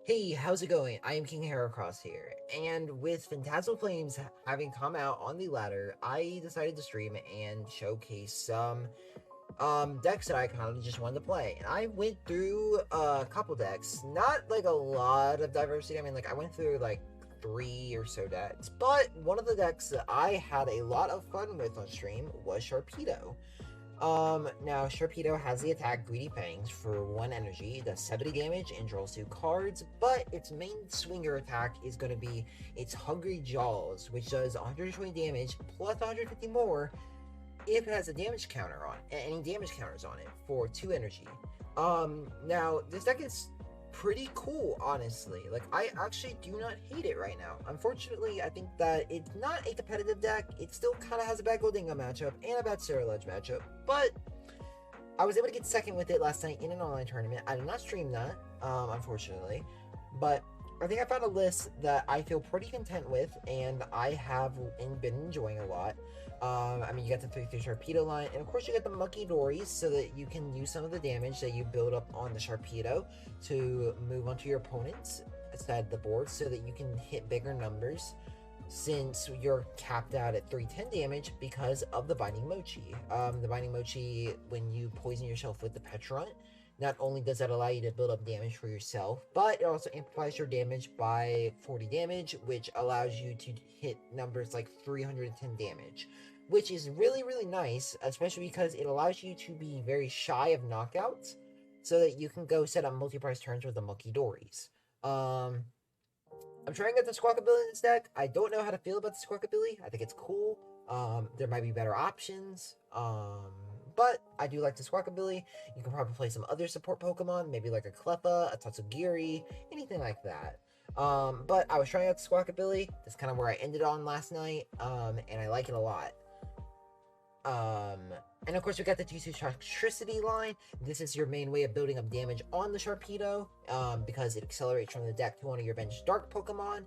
Hey, how's it going? I am King Heracross here, and with Phantasmal Flames having come out on the ladder, I decided to stream and showcase some decks that I kind of just wanted to play. And I went through a couple decks, not like a lot of diversity. I mean, like I went through like 3 or so decks, but one of the decks that I had a lot of fun with on stream was Sharpedo. Now Sharpedo has the attack Greedy Fangs for 1 energy, does 70 damage, and draws 2 cards, but its main swinger attack is going to be its Hungry Jaws, which does 120 damage plus 150 more if it has a damage counter on any damage counters on it for 2 energy. Now this deck is pretty cool, honestly. Like, I actually do not hate it right now. Unfortunately, I think that it's not a competitive deck. It still kind of has a bad Goldingo matchup and a bad Acerola matchup, but I was able to get second with it last night in an online tournament. I did not stream that, unfortunately, but I think I found a list that I feel pretty content with, and I have been enjoying a lot. I mean, you got the 3/3 Sharpedo line, and of course you get the Munkidori, so that you can use some of the damage that you build up on the Sharpedo to move onto your opponent's side of the board, so that you can hit bigger numbers, since you're capped out at 310 damage because of the Binding Mochi. The Binding Mochi, when you poison yourself with the Pecharunt, not only does that allow you to build up damage for yourself, but it also amplifies your damage by 40 damage, which allows you to hit numbers like 310 damage, which is really, really nice, especially because it allows you to be very shy of knockouts, so that you can go set up multi-price turns with the Munkidoris. I'm trying to get the Squawkabilly in this deck. I don't know how to feel about the Squawkabilly. I think it's cool. There might be better options. But I do like the Squawkabilly. You can probably play some other support Pokemon, maybe like a Cleffa, a Toxtricity, anything like that. But I was trying out the Squawkabilly. That's kind of where I ended on last night, and I like it a lot. And of course we got the T2 Toxtricity line. This is your main way of building up damage on the Sharpedo, because it accelerates from the deck to one of your bench Dark Pokemon,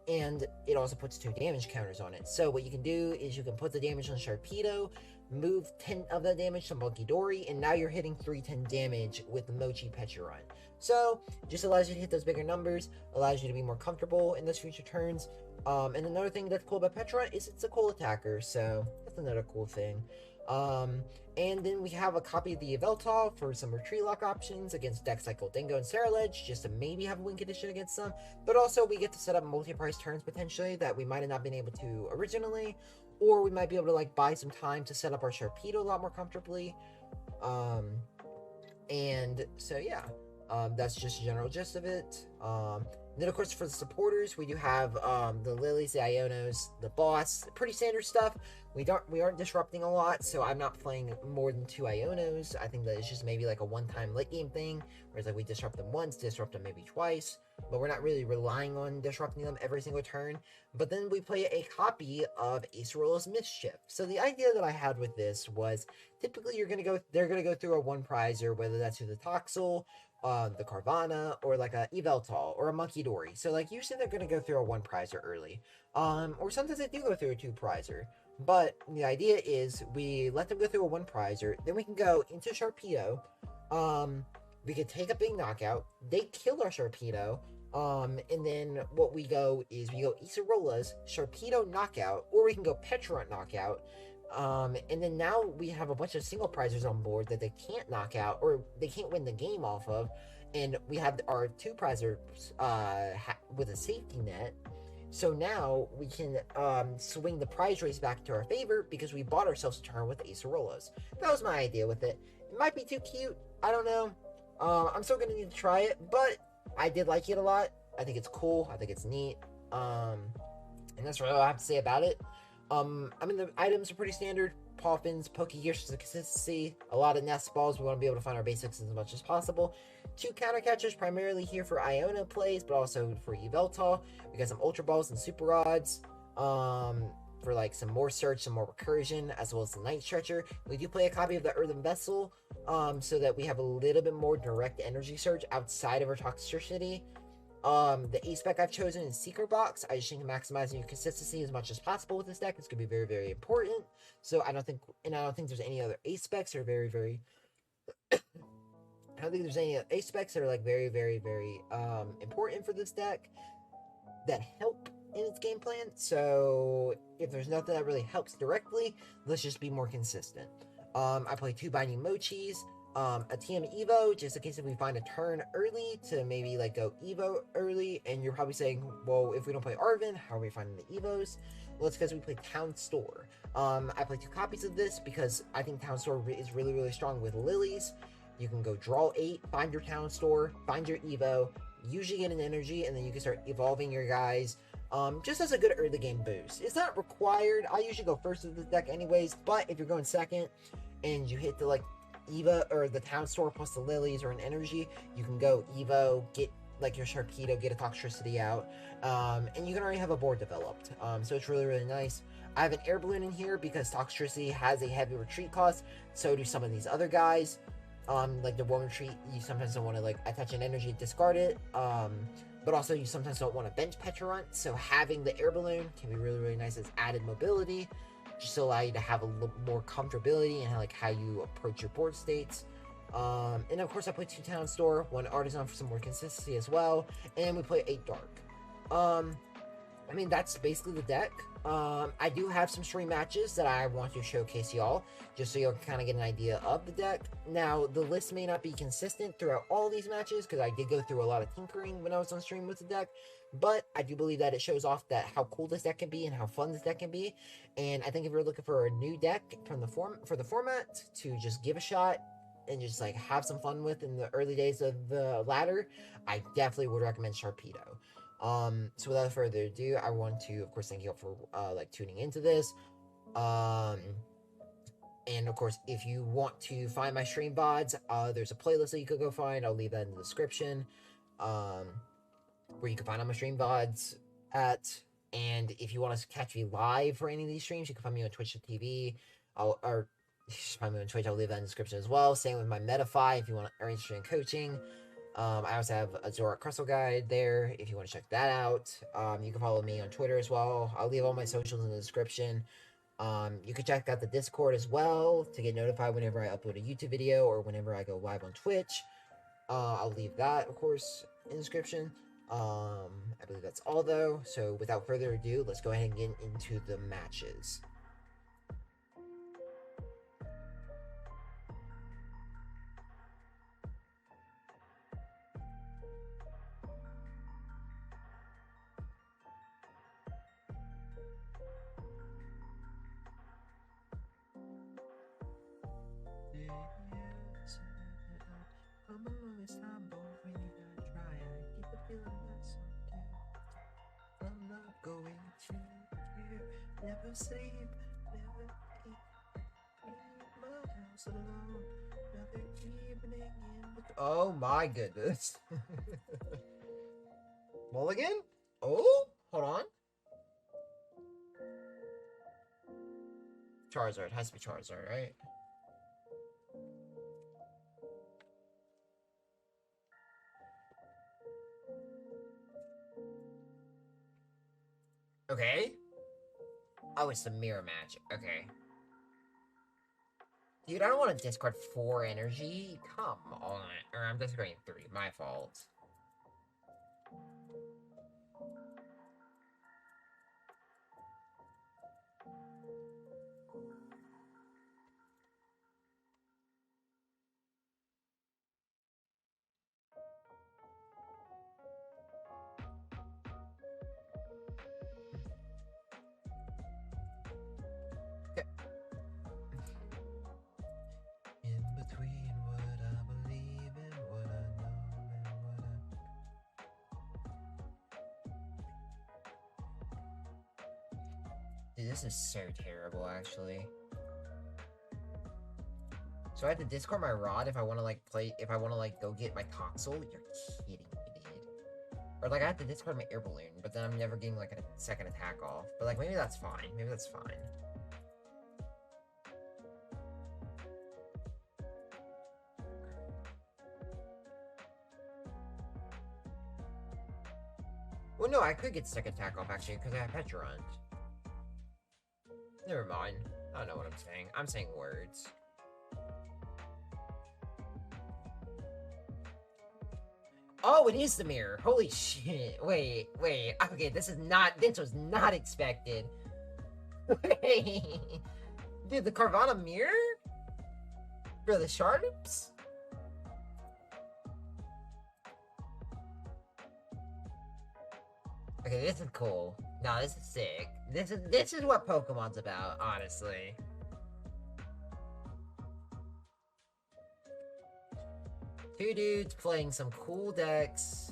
and it also puts 2 damage counters on it. So what you can do is you can put the damage on Sharpedo, move 10 of that damage to Munkidori, and now you're hitting 310 damage with the Mochi Pecharunt. So just allows you to hit those bigger numbers, allows you to be more comfortable in those future turns. And another thing that's cool about Pecharunt is it's a cool attacker, so that's another cool thing. And then we have a copy of the Yveltal for some retreat lock options against decks like Goldingo and Ceruledge, just to maybe have a win condition against them. But also we get to set up multi-price turns potentially that we might have not been able to originally, or we might be able to like buy some time to set up our Sharpedo a lot more comfortably. And so yeah, that's just a general gist of it. Then of course for the supporters, we do have the Lilies, the Ionos, the boss, pretty standard stuff. We aren't disrupting a lot, so I'm not playing more than 2 Ionos. I think that it's just maybe like a one-time late game thing, whereas like we disrupt them once, disrupt them maybe twice, but we're not really relying on disrupting them every single turn. But then we play a copy of Acerola's Mischief. So the idea that I had with this was, typically they're gonna go through a 1-prizer, whether that's through the Toxel, the Carvanha, or like a Yveltal or a Munkidori. So like usually they're gonna go through a 1-prizer early, or sometimes they do go through a 2-prizer. But the idea is we let them go through a 1-prizer, then we can go into Sharpedo. We can take a big knockout. They kill our Sharpedo. And then what we go is we go Acerola's Sharpedo knockout, or we can go Pecharunt knockout. And then now we have a bunch of single prizers on board that they can't knock out, or they can't win the game off of, and we have our 2-prizers with a safety net. So now we can swing the prize race back to our favor because we bought ourselves a turn with Acerolas. That was my idea with it. It might be too cute, I don't know. I'm still gonna need to try it, but I did like it a lot. I think it's cool, I think it's neat. And that's really all I have to say about it. I mean, the items are pretty standard. Poffins, Pokégear for the consistency, a lot of Nest Balls. We want to be able to find our basics as much as possible. 2 counter catchers, primarily here for Iono plays, but also for Yveltal. We got some Ultra Balls and Super Rods, for like some more search, some more recursion, as well as the Night Stretcher. We do play a copy of the Earthen Vessel, so that we have a little bit more direct energy surge outside of our Toxtricity. The A-spec I've chosen is Secret Box. I just think maximizing your consistency as much as possible with this deck is going to be very, very important. So I don't think there's any other A-specs that are very, very I don't think there's any aspects that are like very, very, very important for this deck that help in its game plan. So if there's nothing that really helps directly, let's just be more consistent. I play 2 Binding Mochis, a TM Evo, just in case if we find a turn early to maybe like go Evo early. And you're probably saying, well, if we don't play Arven, how are we finding the Evos? Well, it's because we play Town Store. I play 2 copies of this because I think Town Store is really, really strong with Lilies. You can go draw 8, find your Town Store, find your Evo, usually get an energy, and then you can start evolving your guys. Just as a good early game boost. It's not required. I usually go first with the deck anyways, but if you're going second and you hit the like Eva or the Town Store plus the Lilies or an energy, you can go Evo, get like your Sharpedo, get a Toxtricity out, and you can already have a board developed. So it's really, really nice. I have an Air Balloon in here because Toxtricity has a heavy retreat cost, so do some of these other guys. Like the one retreat, you sometimes don't want to like attach an energy, discard it. But also you sometimes don't want to bench Pecharunt, so having the Air Balloon can be really, really nice as added mobility, just to allow you to have a little more comfortability in like how you approach your board states. And of course I play 2 Town Store, 1 Artazon for some more consistency as well, and we play 8 Dark. I mean, that's basically the deck. I do have some stream matches that I want to showcase y'all, just so you'll kind of get an idea of the deck. Now, the list may not be consistent throughout all these matches, because I did go through a lot of tinkering when I was on stream with the deck, but I do believe that it shows off that how cool this deck can be and how fun this deck can be. And I think if you're looking for a new deck from for the format to just give a shot and just like have some fun with in the early days of the ladder, I definitely would recommend Sharpedo. So without further ado, I want to, of course, thank you all for, like, tuning into this. And of course, if you want to find my stream VODs, there's a playlist that you could go find. I'll leave that in the description, where you can find all my stream VODs at. And if you want to catch me live for any of these streams, you can find me on Twitch.tv, or find me on Twitch, I'll leave that in the description as well. Same with my Metafy, if you are interested in coaching. I also have a Zora Crystal Guide there, if you want to check that out. You can follow me on Twitter as well. I'll leave all my socials in the description. You can check out the Discord as well to get notified whenever I upload a YouTube video or whenever I go live on Twitch. I'll leave that, of course, in the description. I believe that's all, though. So without further ado, let's go ahead and get into the matches. Never sleep, never eat my house alone, another evening in the... Oh my goodness. Mulligan? Oh, hold on. Charizard, has to be Charizard, right? Okay. Oh, it's the mirror match. Okay. Dude, I don't want to discard 4 energy. Come on. Or I'm discarding 3. My fault. Dude, this is so terrible, actually. So I have to discard my Rod if I want to, like, go get my Toxel? You're kidding me, dude. Or, like, I have to discard my Air Balloon, but then I'm never getting, like, a second attack off. But, like, maybe that's fine. Maybe that's fine. Well, no, I could get second attack off, actually, because I have Pecharunt. Never mind. I don't know what I'm saying. I'm saying words. Oh, it is the mirror. Holy shit. Wait. Okay, this was not expected. Wait. Dude, the Carvanha mirror? For the sharps? Okay, this is cool. No, this is sick. This is what Pokemon's about, honestly. Two dudes playing some cool decks.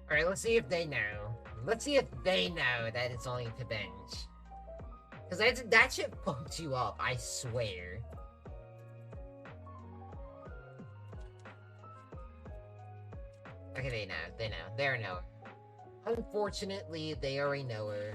Alright, let's see if they know. Let's see if they know that it's only to bench. Because that shit fucked you up, I swear. Okay, they know. They're a knower. Unfortunately, they are a knower.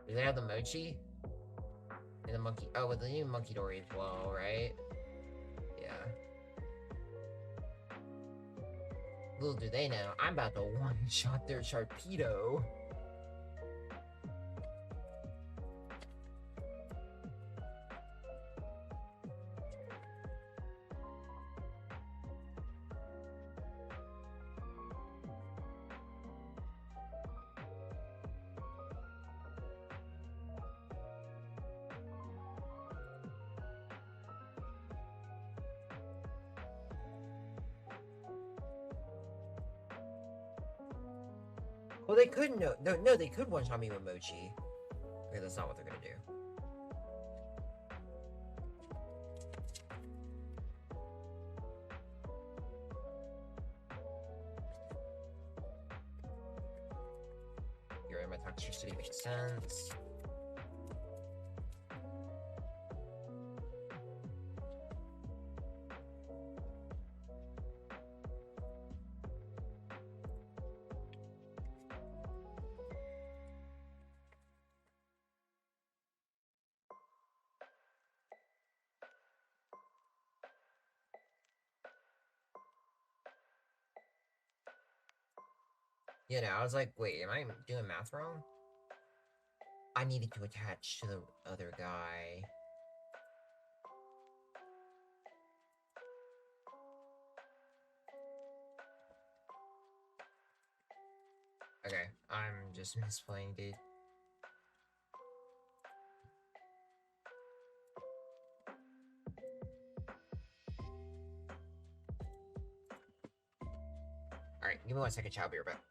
Do they have the Mochi? And the monkey. Oh, with the new Munkidori as well, right? Yeah. Little do they know, I'm about to one-shot their Sharpedo. Well, they could no, they could one-shot me with Mochi. Okay, that's not what they're gonna do. You're in my Toxtricity makes sense. You know, I was like, wait, am I doing math wrong? I needed to attach to the other guy. Okay, I'm just misplaying, dude. Alright, give me 1 second, I'll be right back.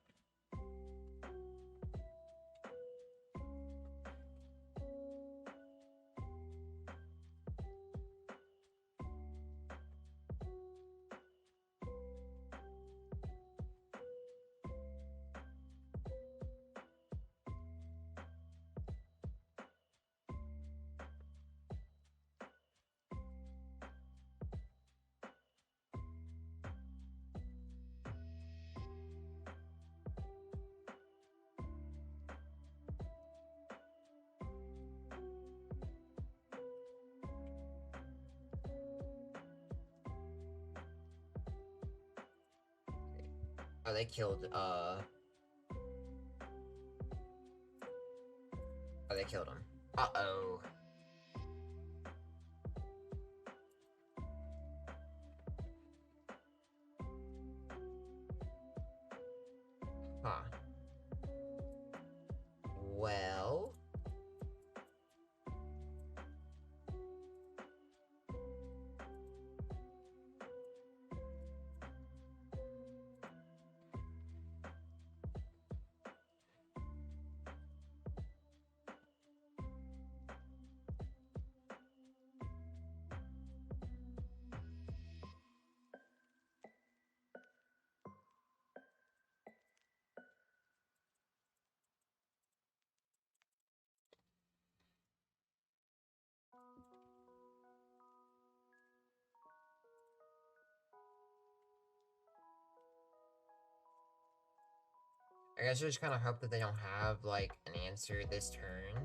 Oh, they killed, oh, they killed him. Uh-oh. Huh. Well... I guess I just kind of hope that they don't have, like, an answer this turn.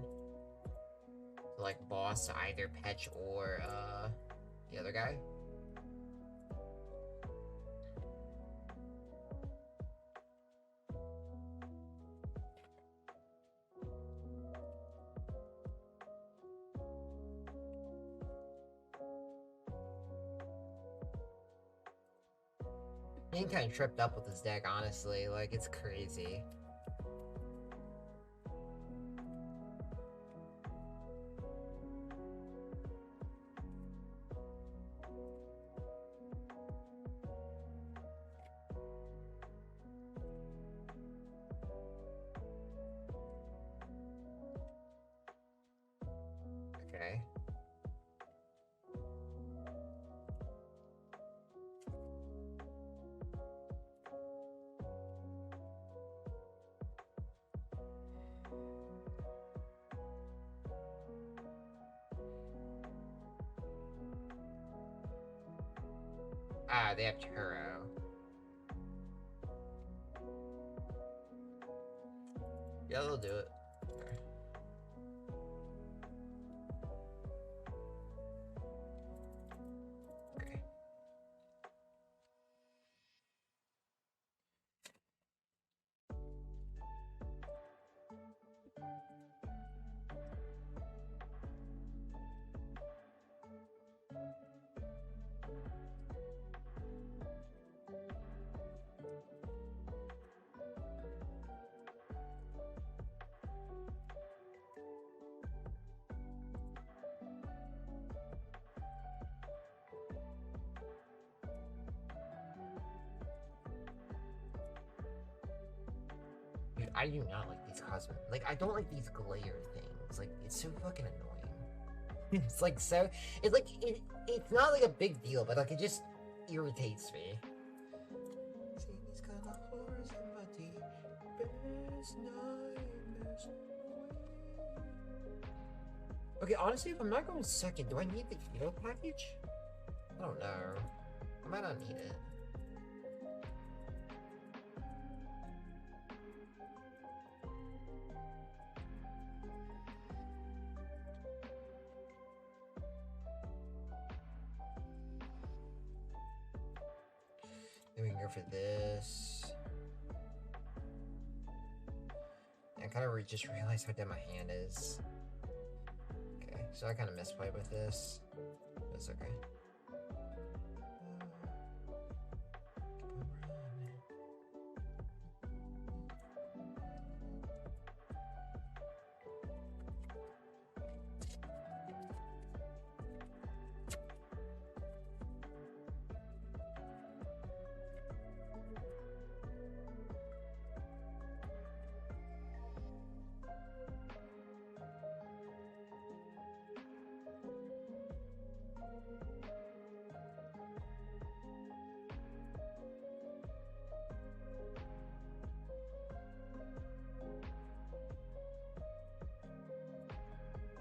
Like, boss either Pech or, the other guy. Being kind of tripped up with this deck, honestly. Like, it's crazy. Okay. Ah, they have Turo. Yeah, they'll do it. Okay. Okay. Dude, I do not like these cosmetic. Like, I don't like these glare things. Like, it's so fucking annoying. It's like so. It's like it's not like a big deal, but like it just irritates me. Okay, honestly, if I'm not going second, do I need the keto package? I don't know. I might not need it. Then we can go for this. I kind of just realized how dead my hand is. Okay, so I kind of misplayed with this. That's okay.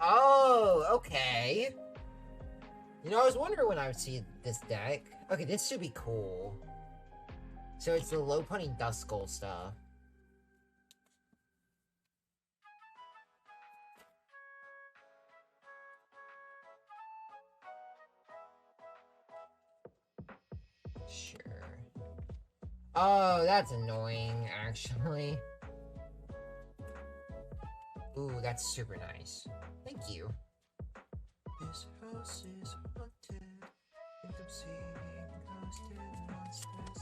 Oh, okay. You know, I was wondering when I would see this deck. Okay, this should be cool. So it's the Lopunny Dusknoir stuff. Sure. Oh, that's annoying, actually. Ooh, that's super nice. Thank you. This house is haunted. Think I'm seeing ghosted monsters.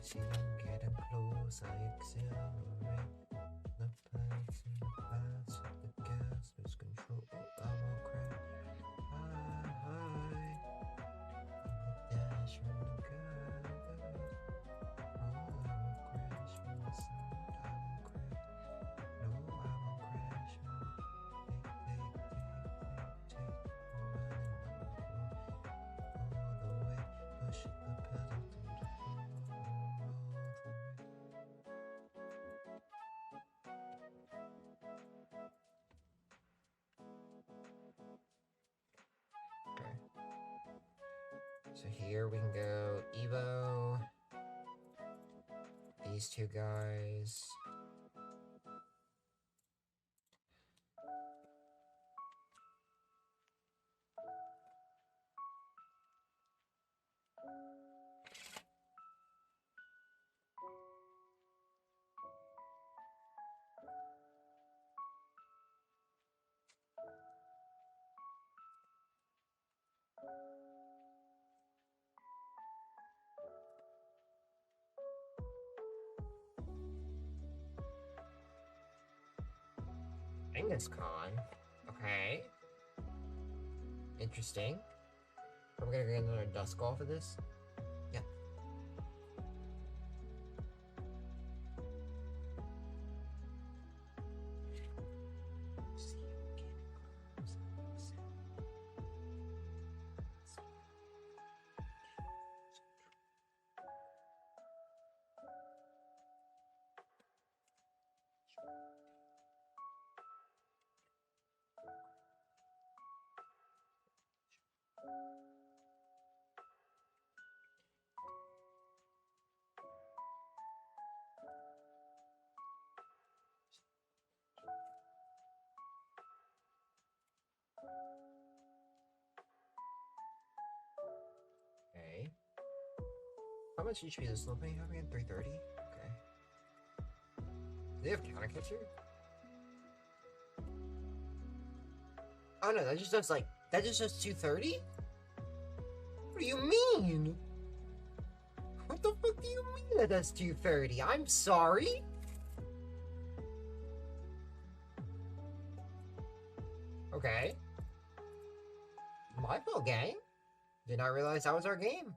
see them getting close, I accelerate. The planets in the past, hit the gas, lose control, I will crash. High, dash from the gather. Oh, I will crash from the sound, I will crash. No, I won't crash. Take, all the way, push the pedal to the floor, roll the way. Okay. So here we can go Evo. These two guys. Con. Okay. Interesting. Are we gonna get another Dusknoir for this? Yeah. Okay. How much HP does Lopunny have again? 330? Okay. Do they have counter catcher? Oh no, that just does like, that just does 230? What do you mean? What the fuck do you mean that does 230? I'm sorry? Okay. My fault, gang. Did not realize that was our game.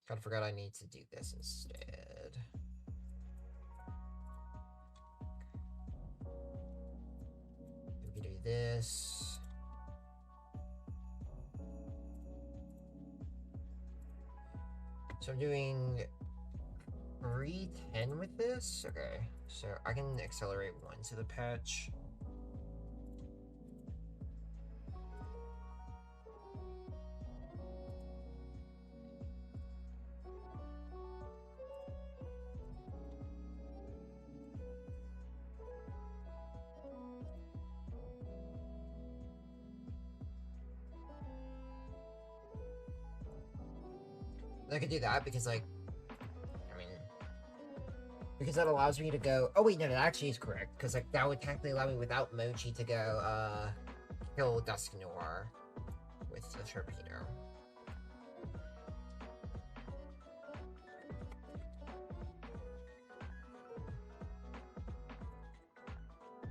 Kinda forgot I need to do this instead. We can do this. So I'm doing 310 with this? Okay, so I can accelerate one to the patch. I could do that because, like, I mean, because that allows me to go. Oh wait, no, that actually is correct. Because like that would technically allow me without Mochi to go kill Dusknoir with the Sharpedo.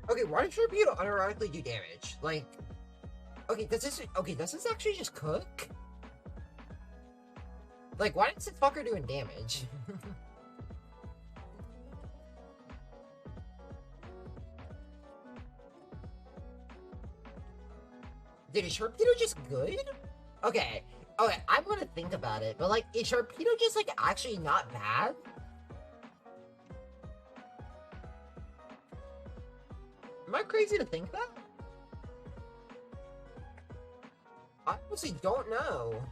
Okay, why does Sharpedo unironically do damage? Like, okay, does this actually just cook? Like, why is this fucker doing damage? Dude, is Sharpedo just good? Okay, I'm gonna think about it, but like, is Sharpedo just like actually not bad? Am I crazy to think that? I honestly don't know.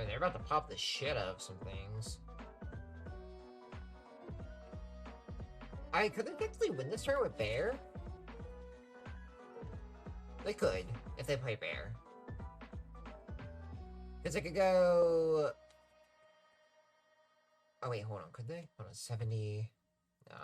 They're about to pop the shit out of some things. Could they technically win this turn with Bear? They could, if they play Bear. Because I could go... Oh, wait, hold on. Could they? Hold on, 70... Nah.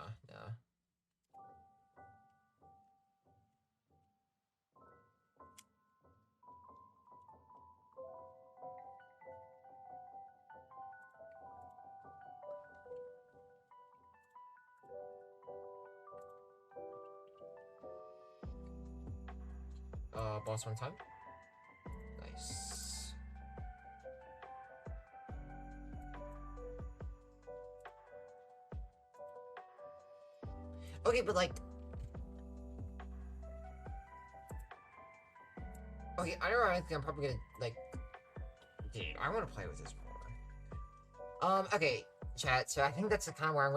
Boss one time. Nice. Okay, but like... Okay, I don't know, I think I'm probably gonna, like... Dude, I want to play with this more. Okay, chat, so I think that's kind of where I'm gonna